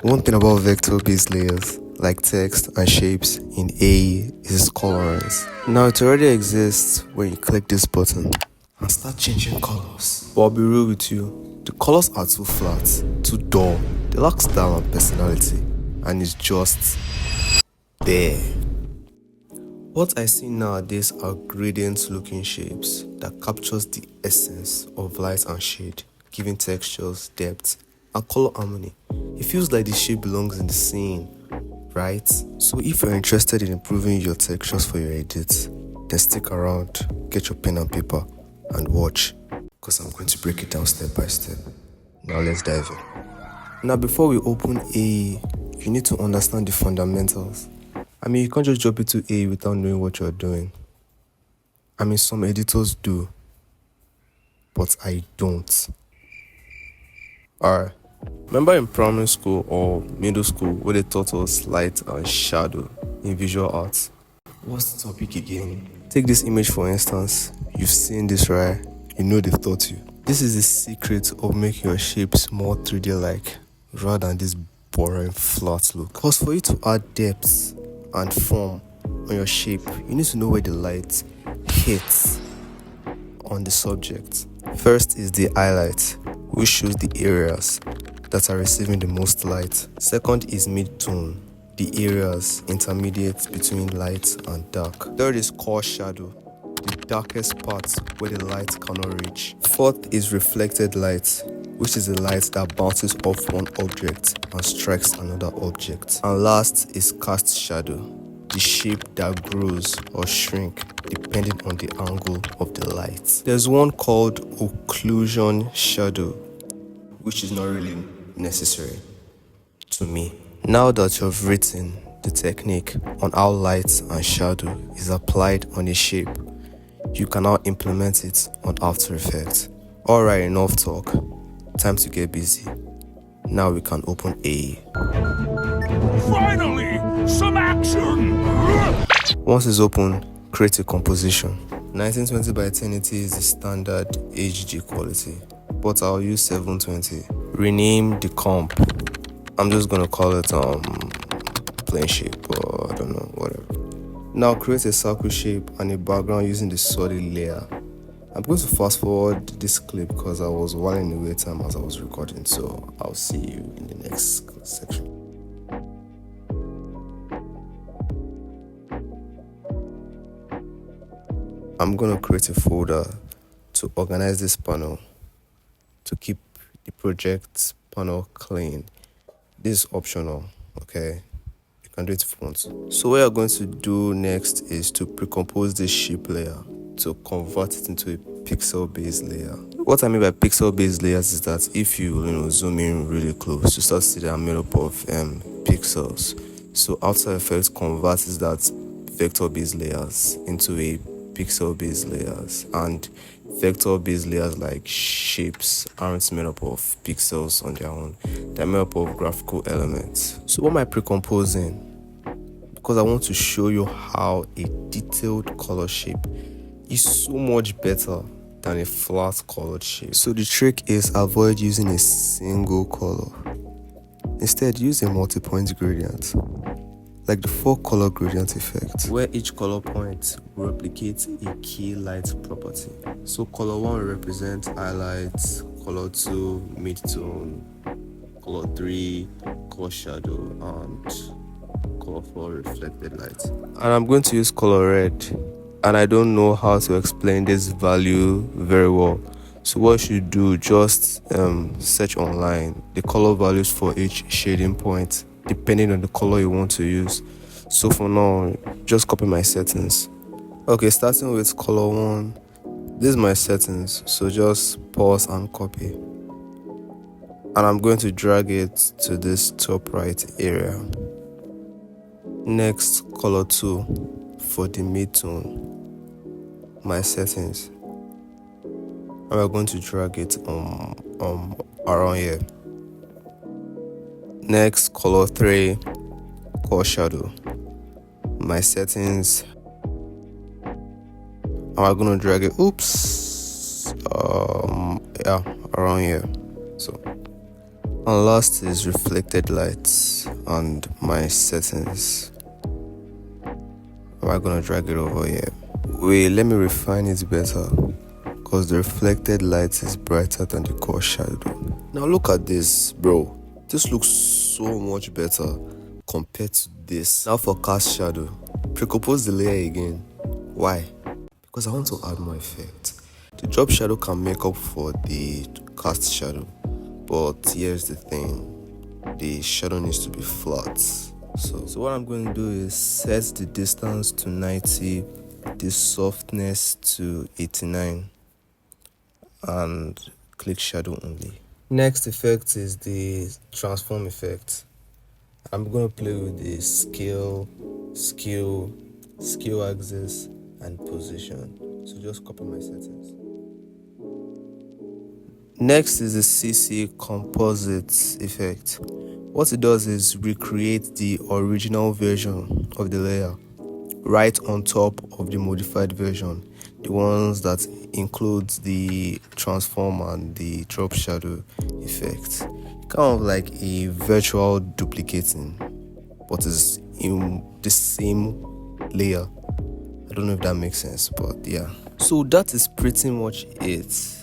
One thing about vector-based layers, like text and shapes in AE, is colorance. Now it already exists when you click this button and start changing colors. But I'll be real with you, the colors are too flat, too dull, they lack style and personality, and it's just there. What I see nowadays are gradient looking shapes that captures the essence of light and shade, giving textures, depth, and color harmony. It feels like the shape belongs in the scene, right? So if you're interested in improving your textures for your edits, then stick around, get your pen and paper, and watch, because I'm going to break it down step by step. Now let's dive in. Now before we open AE, you need to understand the fundamentals. I mean, you can't just jump into AE without knowing what you're doing. I mean, some editors do, but I don't. Alright, remember in primary school or middle school where they taught us light and shadow in visual arts? What's the topic again? Take this image for instance. You've seen this, right? You know they've taught you. This is the secret of making your shapes more 3D-like rather than this boring flat look. Because for you to add depth and form on your shape, you need to know where the light hits on the subject. First is the highlight, which shows the areas that are receiving the most light. Second is mid-tone, the areas intermediate between light and dark. Third is core shadow, the darkest parts where the light cannot reach. Fourth is reflected light, which is the light that bounces off one object and strikes another object. And last is cast shadow, the shape that grows or shrink depending on the angle of the light. There's one called occlusion shadow, which is not really necessary to me. Now that you've written the technique on how light and shadow is applied on a shape, you can now implement it on After Effects. Alright, enough talk. Time to get busy. Now we can open AE. Finally, some action! Once it's open, create a composition. 1920 by 1080 is the standard HG quality, but I'll use 720. Rename the comp. I'm just gonna call it plane shape, or I don't know, whatever. Now create a circle shape and a background using the solid layer. I'm going to fast forward this clip because I was whiling away time as I was recording, so I'll see you in the next section. I'm going to create a folder to organize this panel to keep the project panel clean. This is optional, okay? You can do it if you want. So what you're going to do next is to pre-compose this shape layer to convert it into a pixel-based layer. What I mean by pixel-based layers is that if you zoom in really close, you start to see that I'm made up of pixels. So After Effects converts that vector-based layers into a pixel-based layers, and vector-based layers like shapes aren't made up of pixels on their own. They're made up of graphical elements. So what am I pre-composing? Because I want to show you how a detailed color shape is so much better than a flat colored shape. So the trick is avoid using a single color. Instead, use a multi-point gradient, like the 4-color gradient effect, where each color point replicates a key light property. So color 1 represents highlights, color 2 mid-tone, color 3 core shadow, and color 4 reflected light. And I'm going to use color red, and I don't know how to explain this value very well. So what you should do, just search online the color values for each shading point depending on the color you want to use. So for now, just copy my settings. Okay, starting with color 1, this is my settings, so just pause and copy. And I'm going to drag it to this top right area. Next, color 2 for the mid-tone, my settings. And we're going to drag it around here. Next, color 3, core shadow, my settings, and we're gonna drag it around here. So And last is reflected lights and my settings. Am I gonna drag it over here? Wait, let me refine it better, because the reflected light is brighter than the core shadow. Now look at this, bro. This looks so much better compared to this. Now for cast shadow, pre-compose the layer again. Why? Because I want to add more effect. The drop shadow can make up for the cast shadow, but here's the thing, the shadow needs to be flat. So what I'm going to do is set the distance to 90, the softness to 89, and click shadow only. Next effect is the transform effect. I'm going to play with the scale, skew axis, and position. So just copy my settings. Next is the CC composite effect. What it does is recreate the original version of the layer right on top of the modified version, the ones that includes the transform and the drop shadow effect. Kind of like a virtual duplicating, but it's in the same layer. I don't know if that makes sense, but yeah. So that is pretty much it.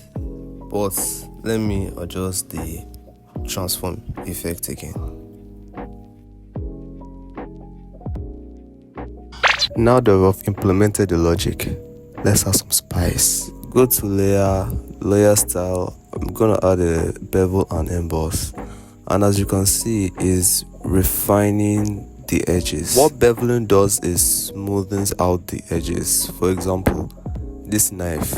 But let me adjust the transform effect again. Now that we've implemented the logic, let's add some spice. Go to layer style. I'm gonna add a bevel and emboss, and as you can see, is refining the edges. What beveling does is smoothens out the edges. For example, this knife,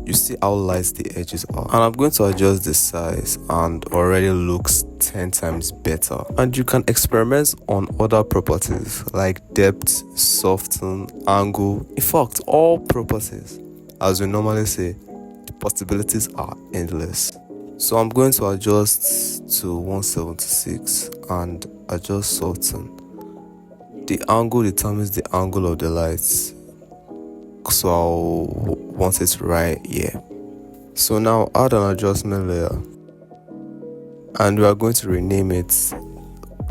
you see how light the edges are, and I'm going to adjust the size, and already looks 10 times better. And you can experiment on other properties like depth, soften, angle, in fact all properties. As we normally say, the possibilities are endless. So I'm going to adjust to 176 and adjust soften. The angle determines the angle of the lights, so I'll want it right here. So now add an adjustment layer, and we are going to rename it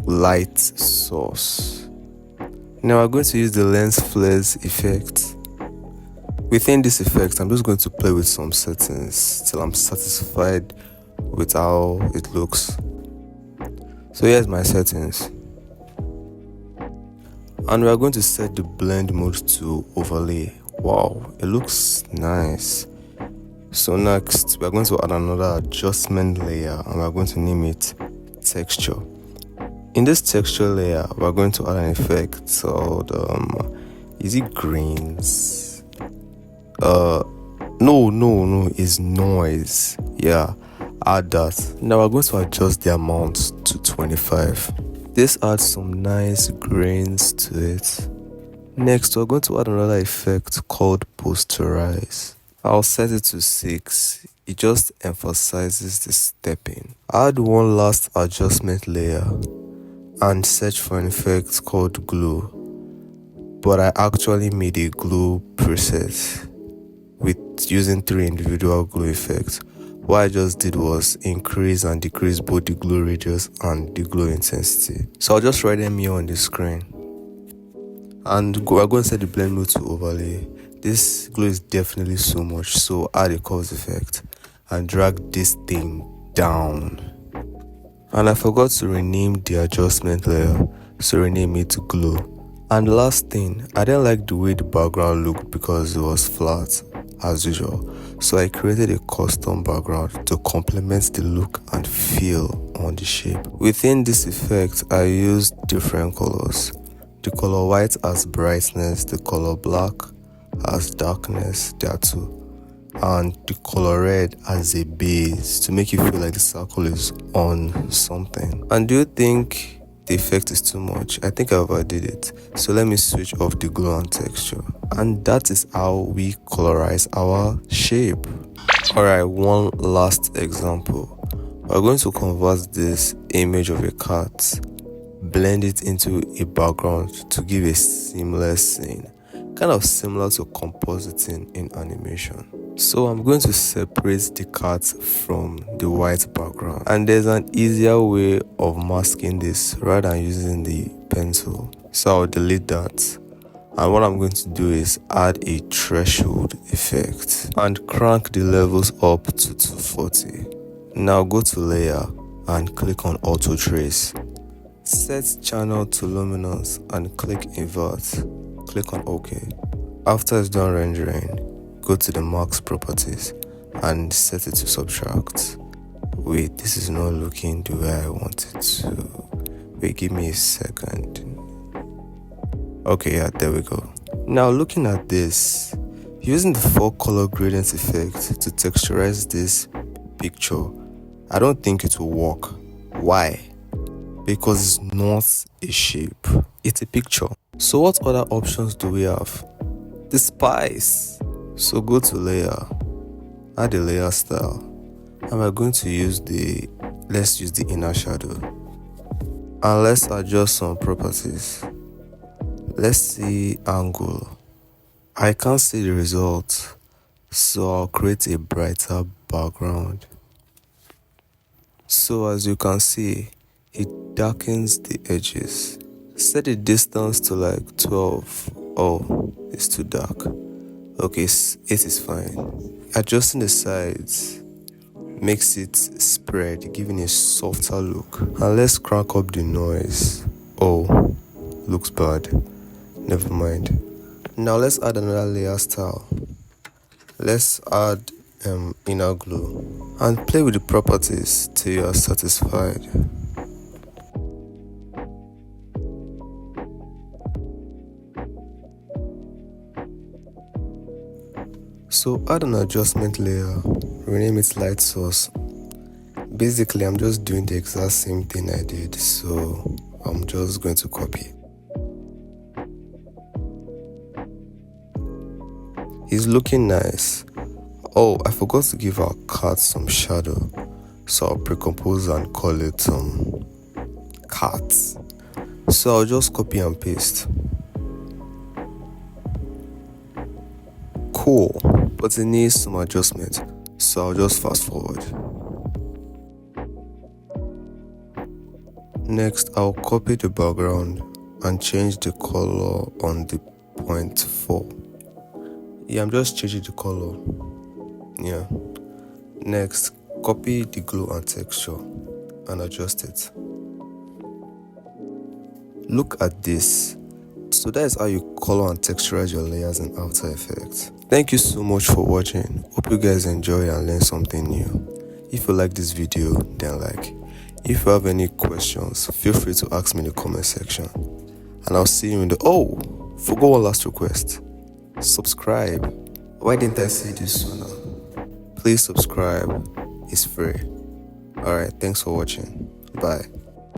light source. Now we're going to use the lens flares effect. Within this effect, I'm just going to play with some settings till I'm satisfied with how it looks. So here's my settings, and we are going to set the blend mode to overlay. Wow, it looks nice. So next, we are going to add another adjustment layer, and we are going to name it texture. In this texture layer, we are going to add an effect called is it grains? No, it's noise. Yeah, add that. Now we're going to adjust the amount to 25. This adds some nice grains to it. Next, we're going to add another effect called posterize. I'll set it to 6. It just emphasizes the stepping. Add one last adjustment layer and search for an effect called glow. But I actually made a glow preset with using 3 individual glow effects. What I just did was increase and decrease both the glow radius and the glow intensity. So I'll just write them here on the screen. And we're going to set the blend mode to overlay. This glow is definitely so much, so add a cause effect and drag this thing down. And I forgot to rename the adjustment layer, so rename it to glow. And last thing, I didn't like the way the background looked because it was flat as usual, so I created a custom background to complement the look and feel on the shape. Within this effect, I used different colors. The color white as brightness, the color black as darkness, there are two, and the color red as a base to make you feel like the circle is on something. And do you think the effect is too much? I think I overdid it, so let me switch off the glow and texture. And that is how we colorize our shape. Alright, one last example. We're going to convert this image of a cat, blend it into a background to give a seamless scene, kind of similar to compositing in animation. So I'm going to separate the cat from the white background, and there's an easier way of masking this rather than using the pencil. So I'll delete that, and what I'm going to do is add a threshold effect and crank the levels up to 240. Now go to layer and click on auto trace. Set channel to luminance and click invert. Click on OK. After it's done rendering, go to the max properties and set it to subtract. Wait, this is not looking the way I want it to. Wait, give me a second. Okay, yeah, there we go. Now looking at this, using the 4 color gradient effect to texturize this picture, I don't think it will work. Why? Because it's not a shape, it's a picture. So what other options do we have? The spice. So go to layer, add a layer style, and we're going to use let's use the inner shadow, and let's adjust some properties. Let's see angle. I can't see the result, so I'll create a brighter background. So as you can see, it darkens the edges. Set the distance to like 12. Oh, it's too dark. Okay, 8 is fine. Adjusting the sides makes it spread, giving a softer look. And let's crank up the noise. Oh, looks bad. Never mind. Now let's add another layer style. Let's add inner glow and play with the properties till you are satisfied. So add an adjustment layer, rename it light source. Basically, I'm just doing the exact same thing I did, so I'm just going to copy. He's looking nice. Oh, I forgot to give our cat some shadow, so I'll pre-compose and call it cat. So I'll just copy and paste. Cool, but it needs some adjustment, so I'll just fast forward. Next, I'll copy the background and change the color on the 0.4. Yeah, I'm just changing the color. Yeah. Next, copy the glow and texture and adjust it. Look at this. So that is how you color and texturize your layers in After Effects. Thank you so much for watching. Hope you guys enjoy and learn something new. If you like this video, then like. If you have any questions, feel free to ask me in the comment section. And I'll see you in the... Oh! Forgot one last request. Subscribe. Why didn't I say this sooner? Please subscribe. It's free. Alright, thanks for watching. Bye.